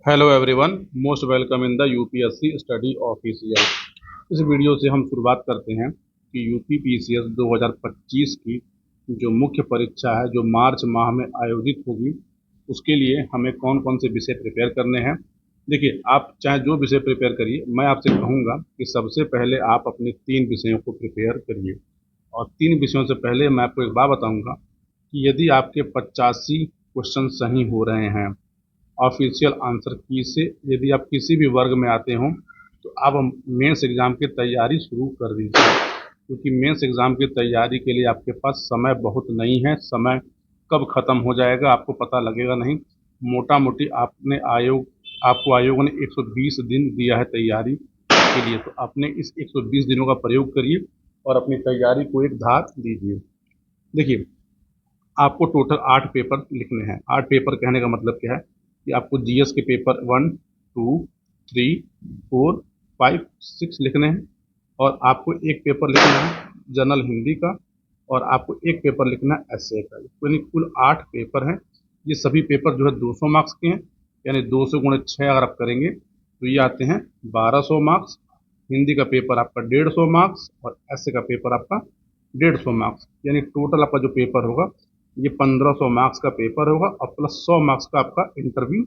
Hello everyone, most welcome in the UPSC study official. इस video से हम शुरुआत करते हैं कि यूपी पीसीएस 2025 की जो मुख्य परीक्षा है जो मार्च माह में आयोजित होगी, उसके लिए हमें कौन कौन से विषय प्रिपेयर करने हैं। देखिए, आप चाहे जो विषय प्रिपेयर करिए, मैं आपसे कहूँगा कि सबसे पहले आप अपने 3 विषयों को प्रिपेयर करिए। और 3 विषयों से पहले मैं आपको एक बात बताऊँगा कि यदि आपके 85 क्वेश्चन सही हो रहे हैं ऑफिशियल आंसर की से, यदि आप किसी भी वर्ग में आते हो तो आप मेंस एग्ज़ाम की तैयारी शुरू कर दीजिए, क्योंकि मेंस एग्ज़ाम की तैयारी के लिए आपके पास समय बहुत नहीं है। समय कब ख़त्म हो जाएगा आपको पता लगेगा नहीं। मोटा मोटी आपको आयोग ने 120 दिन दिया है तैयारी के लिए, तो आपने इस 120 दिनों का प्रयोग करिए और अपनी तैयारी को एक धार दीजिए। देखिए, आपको टोटल 8 पेपर लिखने हैं। 8 पेपर कहने का मतलब क्या है कि आपको जीएस के पेपर 1, 2, 3, 4, 5, 6 लिखने हैं, और आपको एक पेपर लिखना है जनरल हिंदी का, और आपको एक पेपर लिखना है एसए का। यानी कुल 8 पेपर हैं। ये सभी पेपर जो है 200 मार्क्स के हैं, यानी 200 गुणे 6 अगर आप करेंगे तो ये आते हैं 1200 मार्क्स। हिंदी का पेपर आपका 150 मार्क्स और एसए का पेपर आपका 150 मार्क्स, यानी टोटल आपका जो पेपर होगा ये 1500 मार्क्स का पेपर होगा, और प्लस 100 मार्क्स का आपका इंटरव्यू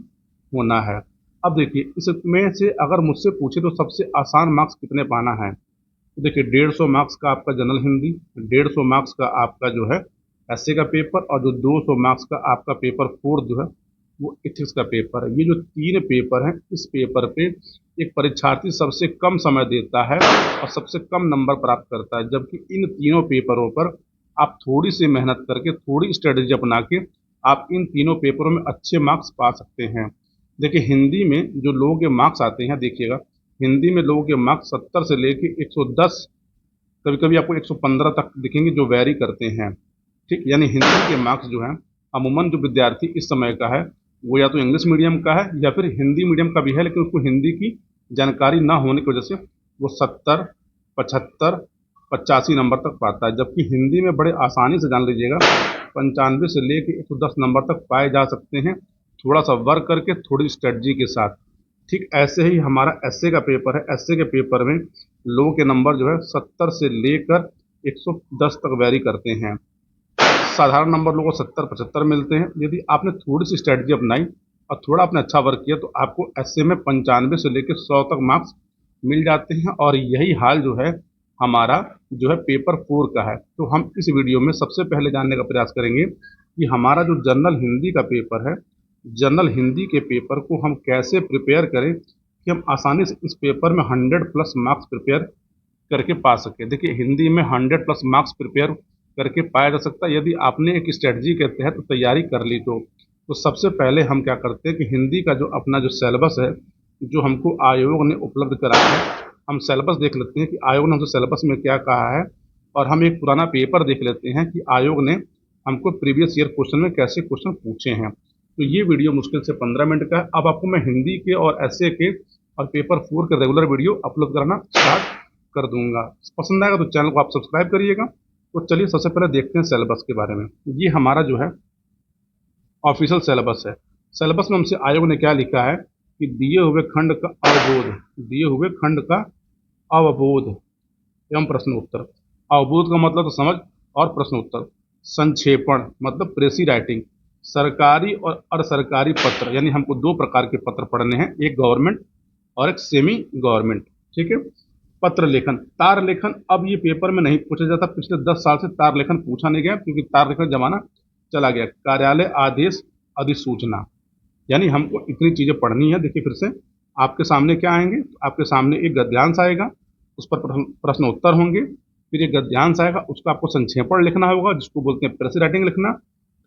होना है। अब देखिए, इसमें से अगर मुझसे पूछे तो सबसे आसान मार्क्स कितने पाना है, तो देखिए 150 मार्क्स का आपका जनरल हिंदी, 150 मार्क्स का आपका जो है एसए का पेपर, और जो 200 मार्क्स का आपका पेपर 4 जो है वो इथिक्स का पेपर है। ये जो 3 पेपर हैं, इस पेपर पे एक परीक्षार्थी सबसे कम समय देता है और सबसे कम नंबर प्राप्त करता है, जबकि इन तीनों पेपरों पर आप थोड़ी सी मेहनत करके, थोड़ी स्ट्रेटेजी अपना के आप इन तीनों पेपरों में अच्छे मार्क्स पा सकते हैं। देखिए, हिंदी में जो लोगों के मार्क्स आते हैं, देखिएगा हिंदी में लोगों के मार्क्स 70 से लेके 110, कभी कभी आपको 115 तक दिखेंगे, जो वैरी करते हैं। ठीक, यानी हिंदी के मार्क्स जो हैं, अमूमन जो विद्यार्थी इस समय का है वो या तो इंग्लिश मीडियम का है या फिर हिंदी मीडियम का भी है, लेकिन उसको हिंदी की जानकारी ना होने की वजह से वो 70, 75, 85 नंबर तक पाता है। जबकि हिंदी में बड़े आसानी से जान लीजिएगा 95 से लेके 110 नंबर तक पाए जा सकते हैं, थोड़ा सा वर्क करके, थोड़ी स्ट्रेटजी के साथ। ठीक ऐसे ही हमारा एसए का पेपर है। एसए के पेपर में लोगों के नंबर जो है 70 से लेकर 110 तक वैरी करते हैं। साधारण नंबर लोगों को 70, 75 मिलते हैं। यदि आपने थोड़ी सी स्ट्रेटजी अपनाई और थोड़ा आपने अच्छा वर्क किया तो आपको एसए में 95 से लेकर 100 तक मार्क्स मिल जाते हैं। और यही हाल जो है हमारा जो है पेपर 4 का है। तो हम इस वीडियो में सबसे पहले जानने का प्रयास करेंगे कि हमारा जो जनरल हिंदी का पेपर है, जनरल हिंदी के पेपर को हम कैसे प्रिपेयर करें कि हम आसानी से इस पेपर में 100 प्लस मार्क्स प्रिपेयर करके पा सकें। देखिए, हिंदी में 100 प्लस मार्क्स प्रिपेयर करके पाया जा सकता है यदि आपने एक स्ट्रेटजी के तहत तैयारी कर ली तो सबसे पहले हम क्या करते हैं कि हिंदी का जो अपना जो सिलेबस है, जो हमको आयोग ने उपलब्ध कराया है, हम सिलेबस देख लेते हैं कि आयोग ने हमसे सिलेबस में क्या कहा है, और हम एक पुराना पेपर देख लेते हैं कि आयोग ने हमको प्रीवियस ईयर क्वेश्चन में कैसे क्वेश्चन पूछे हैं। तो ये वीडियो मुश्किल से 15 मिनट का है। अब आपको मैं हिंदी के और एसए के और पेपर 4 के रेगुलर वीडियो अपलोड करना स्टार्ट कर दूंगा। पसंद आएगा तो चैनल को आप सब्सक्राइब करिएगा। तो चलिए सबसे पहले देखते हैं सिलेबस के बारे में। ये हमारा जो है ऑफिशियल सिलेबस है। सिलेबस में हमसे आयोग ने क्या लिखा है कि दिए हुए खंड का अवबोध, दिए हुए खंड का अवबोध एवं प्रश्न उत्तर। अवबोध का मतलब तो समझ, और प्रश्न उत्तर। संक्षेपण मतलब प्रेसी राइटिंग। सरकारी और अरसरकारी पत्र, यानी हमको 2 प्रकार के पत्र पढ़ने हैं, एक गवर्नमेंट और एक सेमी गवर्नमेंट। ठीक है। पत्र लेखन, तार लेखन अब ये पेपर में नहीं पूछा जाता। पिछले 10 साल से तार लेखन पूछा नहीं गया, क्योंकि तार लेखन जमाना चला गया। कार्यालय आदेश अधिसूचना, यानी हमको इतनी चीजें पढ़नी है। देखिए फिर से आपके सामने क्या आएंगे, आपके सामने एक गद्यांश आएगा, उस पर प्रश्न उत्तर होंगे। फिर एक गद्यांश आएगा, उसका आपको संक्षेपण लिखना होगा, जिसको बोलते हैं प्रेस राइटिंग लिखना।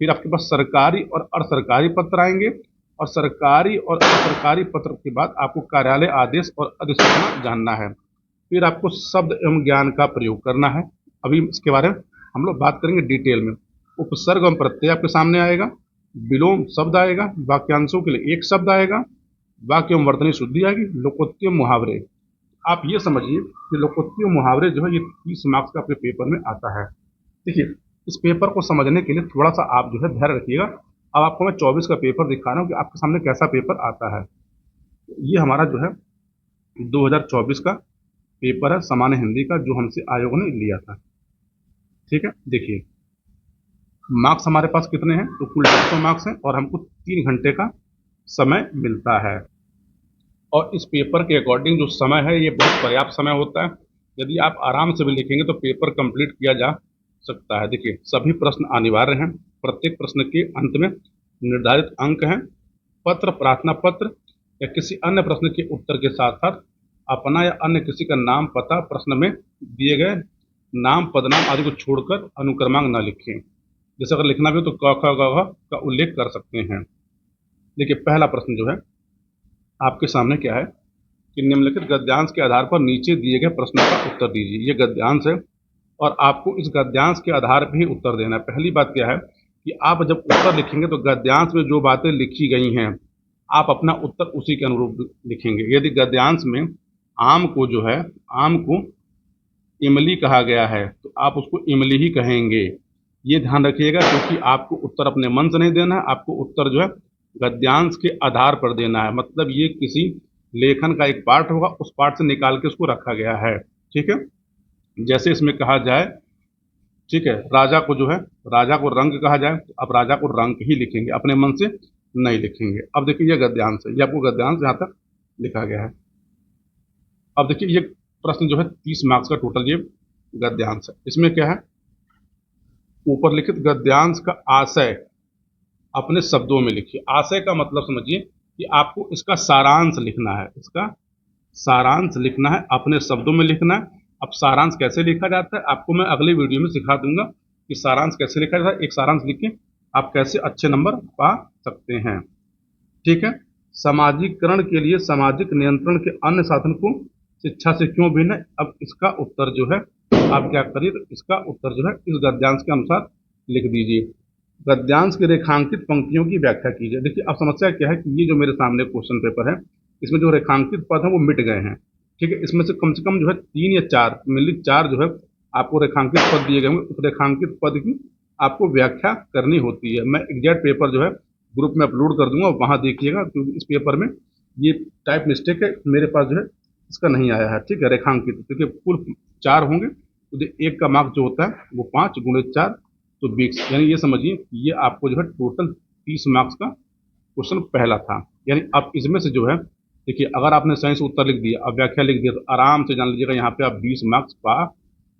फिर आपके पास सरकारी और अरसरकारी पत्र आएंगे, और सरकारी और अरसरकारी पत्र के बाद आपको कार्यालय आदेश और अधिसूचना जानना है। फिर आपको शब्द एवं ज्ञान का प्रयोग करना है। अभी इसके बारे में हम लोग बात करेंगे डिटेल में। उपसर्ग एवं प्रत्यय आपके सामने आएगा, विलोम शब्द आएगा, वाक्यांशों के लिए एक शब्द आएगा, वाक्य एवं वर्तनी शुद्धि आएगी, लोकोक्ति मुहावरे। आप ये समझिए कि लोकोक्ति मुहावरे जो है ये 30 मार्क्स का आपके पेपर में आता है। देखिए, इस पेपर को समझने के लिए थोड़ा सा आप जो है धैर्य रखिएगा। अब आपको मैं 24 का पेपर दिखा रहा हूँ कि आपके सामने कैसा पेपर आता है। ये हमारा जो है 2024 का पेपर है सामान्य हिंदी का, जो हमसे आयोग ने लिया था। ठीक है, देखिए मार्क्स हमारे पास कितने हैं, तो कुल 150 मार्क्स हैं और हमको 3 घंटे का समय मिलता है। और इस पेपर के अकॉर्डिंग जो समय है ये बहुत पर्याप्त समय होता है। यदि आप आराम से भी लिखेंगे तो पेपर कंप्लीट किया जा सकता है। देखिए सभी प्रश्न अनिवार्य हैं, प्रत्येक प्रश्न के अंत में निर्धारित अंक हैं। पत्र, प्रार्थना पत्र या किसी अन्य प्रश्न के उत्तर के साथ साथ अपना या अन्य किसी का नाम, पता, प्रश्न में दिए गए नाम, पदनाम आदि को छोड़कर अनुक्रमांक न लिखें। जैसे अगर लिखना भी हो तो क, ख, ग, घ का उल्लेख कर सकते हैं। देखिए पहला प्रश्न जो है आपके सामने क्या है कि निम्नलिखित गद्यांश के आधार पर नीचे दिए गए प्रश्नों का उत्तर दीजिए। ये गद्यांश है और आपको इस गद्यांश के आधार पर ही उत्तर देना है। पहली बात क्या है कि आप जब उत्तर लिखेंगे तो गद्यांश में जो बातें लिखी गई हैं आप अपना उत्तर उसी के अनुरूप लिखेंगे। यदि गद्यांश में आम को जो है, आम को इमली कहा गया है तो आप उसको इमली ही कहेंगे। ये ध्यान रखिएगा, क्योंकि आपको उत्तर अपने मन से नहीं देना है, आपको उत्तर जो है गद्यांश के आधार पर देना है। मतलब ये किसी लेखन का एक पार्ट होगा, उस पार्ट से निकाल के उसको रखा गया है। ठीक है, जैसे इसमें कहा जाए, ठीक है, राजा को जो है, राजा को रंग कहा जाए तो आप राजा को रंग ही लिखेंगे, अपने मन से नहीं लिखेंगे। अब देखिए ये गद्यांश है, ये आपको गद्यांश यहाँ तक लिखा गया है। अब देखिए ये प्रश्न जो है 30 मार्क्स का टोटल ये गद्यांश है। इसमें क्या है, ऊपर लिखित गद्यांश का आशय अपने शब्दों में लिखिए। आशय का मतलब समझिए कि आपको इसका सारांश लिखना है, इसका सारांश लिखना है, अपने शब्दों में लिखना है। अब सारांश कैसे लिखा जाता है आपको मैं अगले वीडियो में सिखा दूंगा कि सारांश कैसे लिखा जाता है। एक सारांश लिख के आप कैसे अच्छे नंबर पा सकते हैं। ठीक है, सामाजिकरण के लिए सामाजिक नियंत्रण के अन्य साधन को शिक्षा से क्यों भिन्न है। अब इसका उत्तर जो है आप क्या करिए, तो इसका उत्तर जो है इस गद्यांश के अनुसार लिख दीजिए। गद्यांश की रेखांकित पंक्तियों की व्याख्या कीजिए। देखिए अब समस्या क्या है कि ये जो मेरे सामने क्वेश्चन पेपर है इसमें जो रेखांकित पद है वो मिट गए हैं। ठीक है, इसमें से कम जो है 3 या 4, मेनली 4 जो है आपको रेखांकित पद दिए गए होंगे। उस रेखांकित पद की आपको व्याख्या करनी होती है। मैं एग्जैक्ट पेपर जो है ग्रुप में अपलोड कर दूंगा, वहां देखिएगा, क्योंकि इस पेपर में ये टाइप मिस्टेक है, मेरे पास जो है इसका नहीं आया है। ठीक है, रेखांकित, क्योंकि कुल 4 होंगे तो एक का मार्क जो होता है वो 5 गुणे 4 तो 20, यानी ये समझिए ये आपको जो है टोटल 30 मार्क्स का क्वेश्चन पहला था। यानी अब इसमें से जो है देखिए अगर आपने सही से उत्तर लिख दिया, अब व्याख्या लिख दिया, तो आराम से जान लीजिएगा यहाँ पे आप 20 मार्क्स पा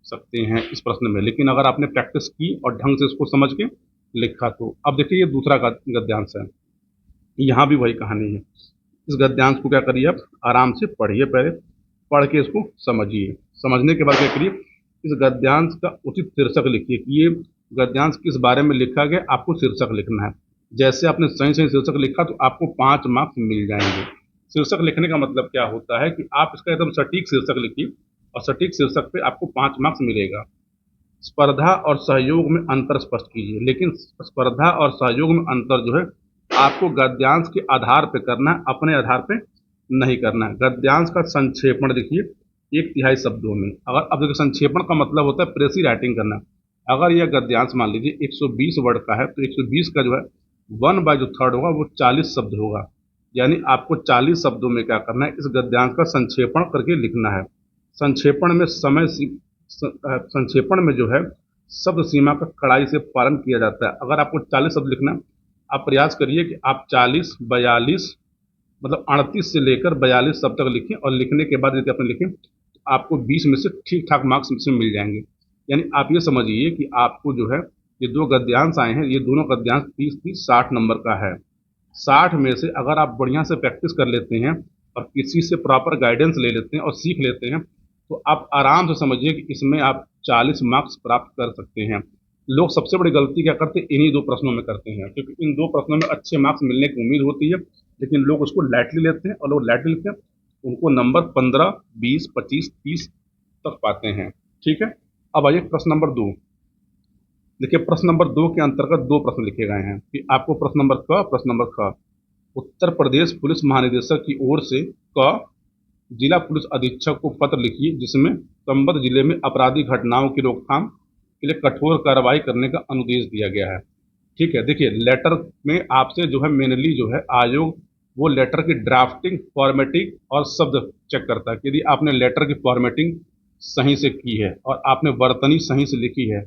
सकते हैं इस प्रश्न में। लेकिन अगर आपने प्रैक्टिस की और ढंग से इसको समझ के लिखा तो। अब देखिए ये दूसरा गद्यांश है, यहाँ भी वही कहानी है। इस गद्यांश को क्या करिए, आप आराम से पढ़िए, पहले पढ़ के इसको समझिए। समझने के बाद क्या करिए, इस गद्यांश का उचित शीर्षक लिखिए कि ये गद्यांश किस बारे में लिखा गया, आपको शीर्षक लिखना है। जैसे आपने सही सही शीर्षक लिखा तो आपको 5 मार्क्स मिल जाएंगे। शीर्षक लिखने का मतलब क्या होता है कि आप इसका एकदम सटीक शीर्षक लिखिए और सटीक शीर्षक पे आपको 5 मार्क्स मिलेगा। स्पर्धा और सहयोग में अंतर स्पष्ट कीजिए। लेकिन स्पर्धा और सहयोग में अंतर जो है आपको गद्यांश के आधार पे करना है, अपने आधार पे नहीं करना है। गद्यांश का संक्षेपण देखिए 1/3 शब्दों में। अगर अब देखिए संक्षेपण का मतलब होता है प्रेसी राइटिंग करना। अगर यह गद्यांश मान लीजिए 120 वर्ड का है तो 120 का जो है 1/3 होगा, वो 40 शब्द होगा। यानी आपको 40 शब्दों में क्या करना है, इस गद्यांश का संक्षेपण करके लिखना है। संक्षेपण में संक्षेपण में जो है शब्द सीमा का कड़ाई से पालन किया जाता है। अगर आपको 40 शब्द लिखना है, आप प्रयास करिए कि आप 40, 42, मतलब 38 से लेकर 42 शब्द तक लिखें और लिखने के बाद यदि आपने लिखें तो आपको 20 में से ठीक ठाक मार्क्स से मिल जाएंगे। यानी आप ये समझिए कि आपको जो है ये 2 गद्यांश आए हैं, ये दोनों गद्यांश 30-30 60 नंबर का है। 60 में से अगर आप बढ़िया से प्रैक्टिस कर लेते हैं और किसी से प्रॉपर गाइडेंस ले लेते हैं और सीख लेते हैं तो आप आराम से समझिए कि इसमें आप 40 मार्क्स प्राप्त कर सकते हैं। लोग सबसे बड़ी गलती क्या करते हैं, इन्हीं 2 प्रश्नों में करते हैं, क्योंकि इन 2 प्रश्नों में अच्छे मार्क्स मिलने की उम्मीद होती है, लेकिन लोग उसको लाइटली लेते हैं और लोग लाइटली लेते हैं उनको नंबर 15, 20, 25, 30 तक पाते हैं। ठीक है, अब आइए प्रश्न नंबर 2। देखिए प्रश्न नंबर 2 के अंतर्गत 2 प्रश्न लिखे गए हैं कि आपको प्रश्न नंबर क, प्रश्न नंबर ख। उत्तर प्रदेश पुलिस महानिदेशक की ओर से क जिला पुलिस अधीक्षक को पत्र लिखिए जिसमें संबद्ध जिले में आपराधिक घटनाओं की रोकथाम के लिए कठोर कार्रवाई करने का अनुदेश दिया गया है। ठीक है, देखिए लेटर में आपसे जो है मेनली जो है आयोग वो लेटर की ड्राफ्टिंग, फॉर्मेटिंग और शब्द चेक करता है कि यदि आपने लेटर की फॉर्मेटिंग सही से की है और आपने वर्तनी सही से लिखी है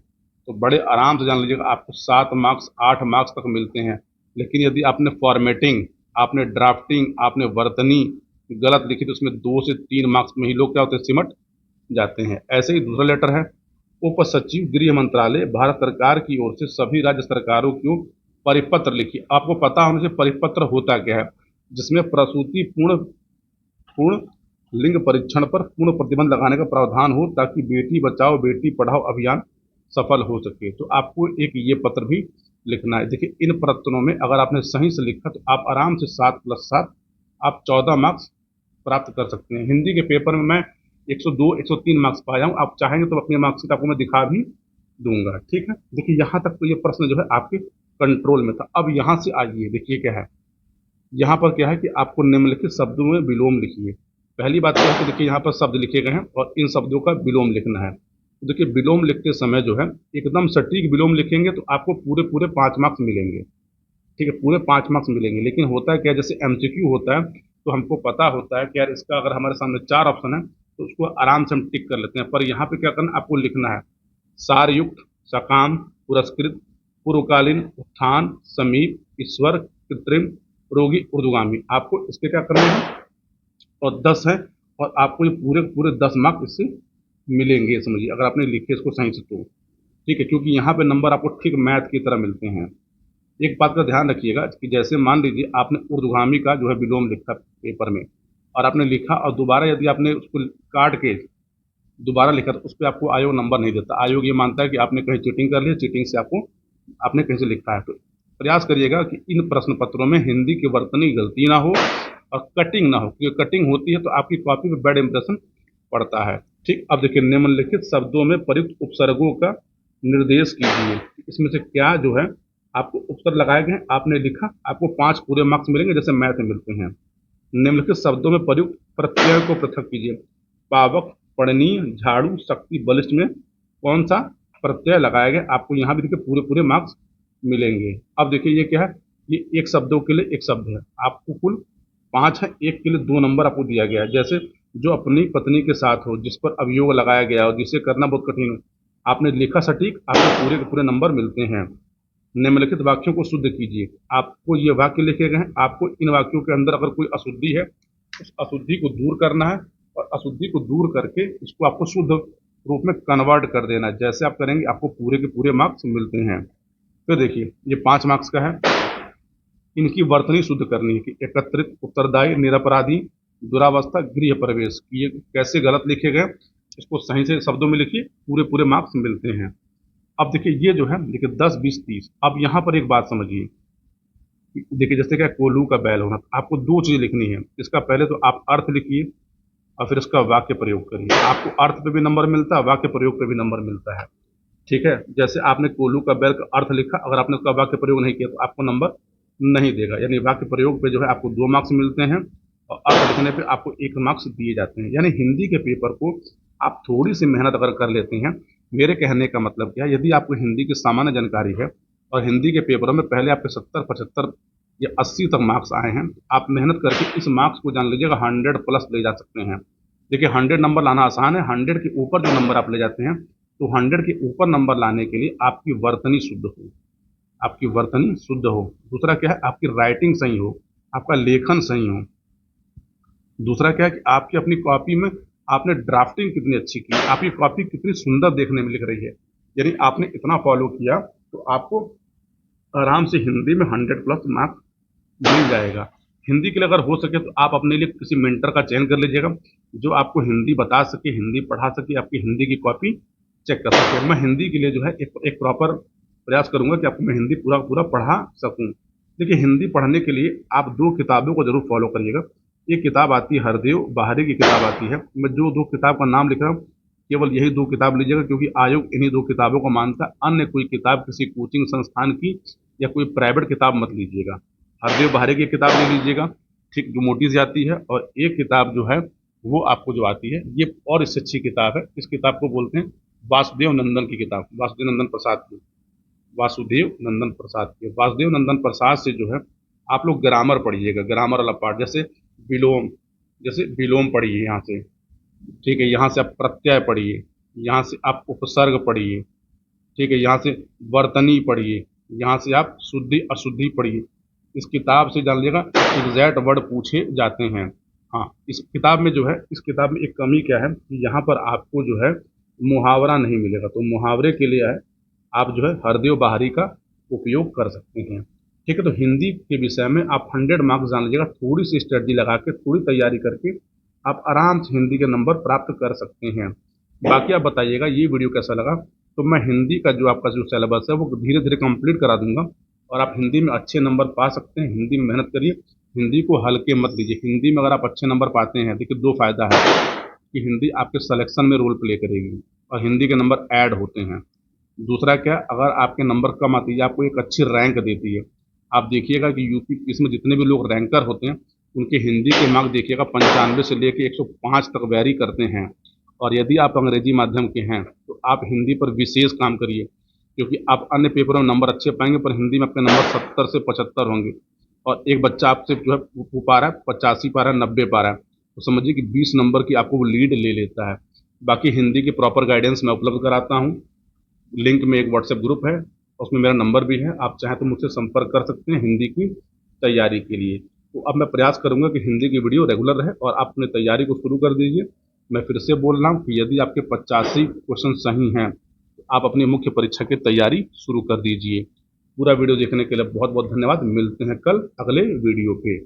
तो बड़े आराम से जान लीजिएगा आपको 7 मार्क्स 8 मार्क्स तक मिलते हैं। लेकिन यदि आपने फॉर्मेटिंग, आपने ड्राफ्टिंग, आपने वर्तनी गलत लिखी तो उसमें 2 से 3 मार्क्स में ही लोग क्या होते हैं, सिमट जाते हैं। ऐसे ही दूसरा लेटर है, उप सचिव गृह मंत्रालय भारत सरकार की ओर से सभी राज्य सरकारों को परिपत्र लिखिए। आपको पता होना चाहिए परिपत्र होता क्या है, जिसमें प्रसूति पूर्ण पूर्ण लिंग परीक्षण पर पूर्ण प्रतिबंध लगाने का प्रावधान हो ताकि बेटी बचाओ बेटी पढ़ाओ अभियान सफल हो सके। तो आपको एक ये पत्र भी लिखना है। देखिए इन पत्रों में अगर आपने सही से लिखा तो आप आराम से 7+7 आप 14 मार्क्स प्राप्त कर सकते हैं। हिंदी के पेपर में मैं 102 103 मार्क्स पाया हूँ। आप चाहेंगे तो अपनी मार्कशीट आपको मैं दिखा भी दूंगा। ठीक है, देखिए यहाँ तक तो ये प्रश्न जो है आपके कंट्रोल में था। अब यहाँ से आइए, देखिए क्या है, यहाँ पर क्या है कि आपको निम्नलिखित शब्दों में विलोम लिखिए। पहली बात क्या है कि देखिए यहाँ पर शब्द लिखे गए हैं और इन शब्दों का विलोम लिखना है। तो देखिए विलोम लिखते समय जो है एकदम सटीक विलोम लिखेंगे तो आपको पूरे पूरे 5 मार्क्स मिलेंगे। ठीक है, पूरे 5 मार्क्स मिलेंगे। लेकिन होता है क्या, जैसे एमसीक्यू होता है तो हमको पता होता है कि यार इसका अगर हमारे सामने 4 ऑप्शन है तो उसको आराम से हम टिक कर लेते हैं। पर यहाँ पे क्या करना, आपको लिखना है सारयुक्त, सकाम, पुरस्कृत, पूर्वकालीन, उत्थान, समीप, ईश्वर, कृत्रिम, रोगी, ऊर्ध्वगामी। आपको इसके क्या करना है, और 10 है, और आपको ये पूरे पूरे 10 मार्क्स इससे मिलेंगे, समझिए, अगर आपने लिखे इसको सही से तो। ठीक है, क्योंकि यहाँ पे नंबर आपको ठीक मैथ की तरह मिलते हैं। एक बात का ध्यान रखिएगा कि जैसे मान लीजिए आपने ऊर्ध्वगामी का जो है विलोम लिखा पेपर में और आपने लिखा और दोबारा यदि आपने उसको काट के दोबारा लिखा तो उस पर आपको आयोग नंबर नहीं देता। आयोग ये मानता है कि आपने कहीं चीटिंग कर ली, चीटिंग से आपको आपने कहीं से लिखा है। तो प्रयास करिएगा कि इन प्रश्न पत्रों में हिंदी की वर्तनी गलती ना हो और कटिंग ना हो, क्योंकि कटिंग होती है तो आपकी कॉपी पे बैड इंप्रेशन पड़ता है। ठीक, अब देखिए निम्नलिखित शब्दों में प्रयुक्त उपसर्गों का निर्देश कीजिए। इसमें से क्या जो है आपको उपसर्ग लगाए गए हैं, आपने लिखा, आपको 5 पूरे मार्क्स मिलेंगे जैसे मैथ में मिलते हैं। निम्नलिखित शब्दों में प्रयुक्त प्रत्यय को पृथक कीजिए। पावक, पढ़नीय, झाड़ू, शक्ति, बलिष्ठ में कौन सा प्रत्यय लगाया गया, आपको यहाँ भी देखिए पूरे पूरे मार्क्स मिलेंगे। अब देखिए ये क्या है, ये एक शब्दों के लिए एक शब्द है, आपको कुल 5 है, एक के लिए 2 नंबर आपको दिया गया है। जैसे जो अपनी पत्नी के साथ हो, जिस पर अभियोग लगाया गया हो, जिसे करना बहुत कठिन हो, आपने लिखा सटीक, आपको पूरे के पूरे नंबर मिलते हैं। निम्नलिखित वाक्यों को शुद्ध कीजिए। आपको ये वाक्य लिखे गए हैं, आपको इन वाक्यों के अंदर अगर कोई अशुद्धि है उस अशुद्धि को दूर करना है और अशुद्धि को दूर करके इसको आपको शुद्ध रूप में कन्वर्ट कर देना है। जैसे आप करेंगे आपको पूरे के पूरे मार्क्स मिलते हैं। तो देखिए ये 5 मार्क्स का है, इनकी वर्तनी शुद्ध करनी है कि एकत्रित, उत्तरदायी, निरपराधी, दुरावस्था, गृह प्रवेश। ये कैसे गलत लिखे गए, इसको सही से शब्दों में लिखिए, पूरे पूरे मार्क्स मिलते हैं। अब देखिए ये जो है, देखिए 10, 20, 30। अब यहाँ पर एक बात समझिए, देखिए जैसे क्या कोल्हू का बैल होना, आपको 2 चीज़ लिखनी है। इसका पहले तो आप अर्थ लिखिए और फिर उसका वाक्य प्रयोग करिए। आपको अर्थ पे भी नंबर मिलता है, वाक्य प्रयोग पे भी नंबर मिलता है। ठीक है, जैसे आपने कोल्हू का बैल का अर्थ लिखा, अगर आपने उसका वाक्य प्रयोग नहीं किया तो आपको नंबर नहीं देगा। यानी वाक्य प्रयोग पे जो है आपको 2 मार्क्स मिलते हैं और अर्थ लिखने पे आपको 1 मार्क्स दिए जाते हैं। यानी हिंदी के पेपर को आप थोड़ी सी मेहनत अगर कर लेते हैं, मेरे कहने का मतलब क्या है, यदि आपको हिंदी की सामान्य जानकारी है और हिंदी के पेपरों में पहले आपके 70, 75 या 80 तक मार्क्स आए हैं, आप मेहनत करके इस मार्क्स को जान लीजिएगा 100+ ले जा सकते हैं। देखिए 100 नंबर लाना आसान है, 100 के ऊपर जो नंबर आप ले जाते हैं, तो 100 के ऊपर नंबर लाने के लिए आपकी वर्तनी शुद्ध हो, आपकी वर्तनी शुद्ध हो। दूसरा क्या है, आपकी राइटिंग सही हो, आपका लेखन सही हो। दूसरा क्या है कि आपकी अपनी कॉपी में आपने ड्राफ्टिंग कितनी अच्छी की, आपकी कॉपी कितनी सुंदर देखने में लिख रही है। यदि आपने इतना फॉलो किया तो आपको आराम से हिंदी में 100+ मार्क्स मिल जाएगा। हिंदी के लिए अगर हो सके तो आप अपने लिए किसी मेंटर का चयन कर लीजिएगा जो आपको हिंदी बता सके, हिंदी पढ़ा सके, आपकी हिंदी की कॉपी चेक कर सके। मैं हिंदी के लिए जो है एक प्रॉपर प्रयास करूंगा कि आपको मैं हिंदी पूरा पूरा पढ़ा सकूं। देखिए हिंदी पढ़ने के लिए आप 2 किताबों को जरूर फॉलो करिएगा। एक किताब आती है हरदेव बाहरी की किताब आती है, मैं जो 2 किताब का नाम लिख रहा हूँ केवल यही 2 किताब लीजिएगा, क्योंकि आयोग इन्हीं 2 किताबों को मानता है। अन्य कोई किताब किसी कोचिंग संस्थान की या कोई प्राइवेट किताब मत लीजिएगा। हरदेव बाहरी की किताब ले लीजिएगा, ठीक, जो मोटी सी आती है। और एक किताब जो है वो आपको जो आती है, ये और इससे अच्छी किताब है, इस किताब को बोलते हैं वासुदेव नंदन की किताब, वासुदेव नंदन प्रसाद की, वासुदेव नंदन प्रसाद की। वासुदेव नंदन प्रसाद से जो है आप लोग ग्रामर पढ़िएगा, ग्रामर वाला पार्ट, जैसे विलोम पढ़िए यहाँ से, ठीक है। यहाँ से आप प्रत्यय पढ़िए, यहाँ से आप उपसर्ग पढ़िए, ठीक है। यहाँ से वर्तनी पढ़िए, यहाँ से आप शुद्धि अशुद्धि पढ़िए। इस किताब से जान लीजिएगा एग्जैक्ट वर्ड पूछे जाते हैं। हाँ, इस किताब में जो है, इस किताब में एक कमी क्या है कि यहाँ पर आपको जो है मुहावरा नहीं मिलेगा, तो मुहावरे के लिए है आप जो है हरदेव बाहरी का उपयोग कर सकते हैं, ठीक है। तो हिंदी के विषय में आप 100 मार्क्स जान लीजिएगा, थोड़ी सी स्टडी लगा के, थोड़ी तैयारी करके आप आराम से हिंदी के नंबर प्राप्त कर सकते हैं। बाकी आप बताइएगा ये वीडियो कैसा लगा। तो मैं हिंदी का जो आपका जो सिलेबस है वो धीरे धीरे कंप्लीट करा दूंगा, और आप हिंदी में अच्छे नंबर पा सकते हैं। हिंदी में मेहनत करिए, हिंदी को हल्के मत लीजिए। हिंदी में अगर आप अच्छे नंबर पाते हैं, देखिए दो फायदा है कि हिंदी आपके सिलेक्शन में रोल प्ले करेगी और हिंदी के नंबर ऐड होते हैं। दूसरा क्या, अगर आपके नंबर कम आती है, आपको एक अच्छी रैंक देती है। आप देखिएगा कि यूपी इसमें जितने भी लोग रैंकर होते हैं उनके हिंदी के मार्क्स देखिएगा 95 से लेके 105 तक वैरी करते हैं। और यदि आप अंग्रेजी माध्यम के हैं तो आप हिंदी पर विशेष काम करिए, क्योंकि आप अन्य पेपरों में नंबर अच्छे पाएंगे पर हिंदी में आपके नंबर 70 से 75 होंगे। और एक बच्चा आपसे जो है वो पा रहा है 85 पा रहा है, 90 पा रहा है, तो समझिए कि 20 नंबर की आपको वो लीड ले लेता है। बाकी हिंदी की प्रॉपर गाइडेंस मैं उपलब्ध कराता हूँ। लिंक में एक व्हाट्सएप ग्रुप है, उसमें मेरा नंबर भी है, आप चाहें तो मुझसे संपर्क कर सकते हैं हिंदी की तैयारी के लिए। तो अब मैं प्रयास करूंगा कि हिंदी की वीडियो रेगुलर रहे और आप अपनी तैयारी को शुरू कर दीजिए। मैं फिर से बोल रहा हूँ कि यदि आपके 85 क्वेश्चन सही हैं तो आप अपनी मुख्य परीक्षा की तैयारी शुरू कर दीजिए। पूरा वीडियो देखने के लिए बहुत बहुत धन्यवाद। मिलते हैं कल अगले वीडियो पे।